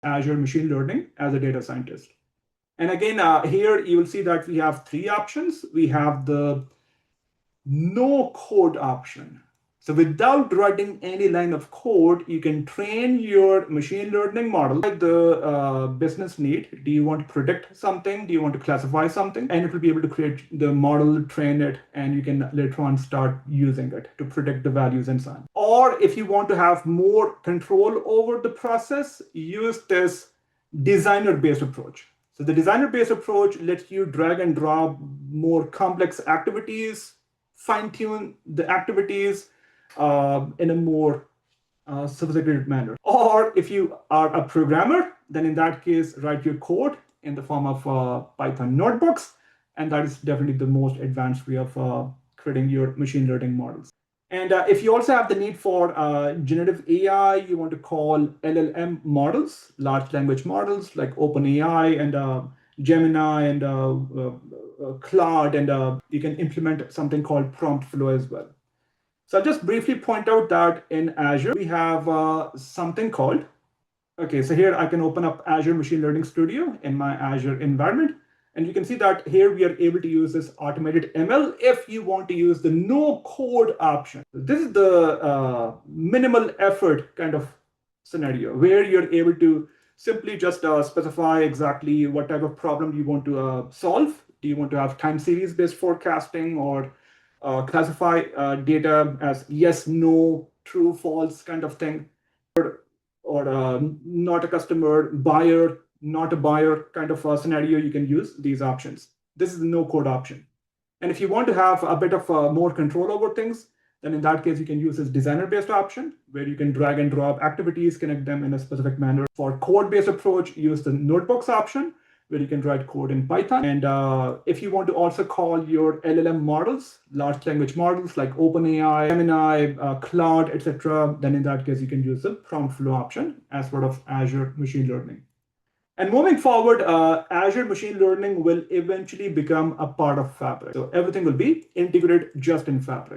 Azure Machine Learning as a data scientist. And again, here you will see that we have three options. We have the no code option. So without writing any line of code, you can train your machine learning model like the business need. Do you want to predict something? Do you want to classify something? And it will be able to create the model, train it, and you can later on start using it to predict the values and so on. Or if you want to have more control over the process, use this designer-based approach. So the designer-based approach lets you drag and drop more complex activities, fine-tune the activities in a more sophisticated manner. Or if you are a programmer, then in that case, write your code in the form of Python notebooks. And that is definitely the most advanced way of creating your machine learning models. And if you also have the need for generative AI, you want to call LLM models, large language models like OpenAI and Gemini and Claude, and you can implement something called prompt flow as well. So I'll just briefly point out that in Azure, we have something called, okay, so here I can open up Azure Machine Learning Studio in my Azure environment. And you can see that here we are able to use this automated ML if you want to use the no code option. This is the minimal effort kind of scenario where you're able to simply just specify exactly what type of problem you want to solve. Do you want to have time series based forecasting or classify data as yes, no, true, false kind of thing, or not a customer, buyer, not a buyer kind of scenario, you can use these options. This is the no code option. And if you want to have a bit of more control over things, then in that case, you can use this designer-based option where you can drag and drop activities, connect them in a specific manner. For code-based approach, use the notebooks option where you can write code in Python. And if you want to also call your LLM models, large language models like OpenAI, Gemini, Claude, etc., then in that case, you can use the prompt flow option as part of Azure Machine Learning. And moving forward, Azure Machine Learning will eventually become a part of Fabric. So everything will be integrated just in Fabric.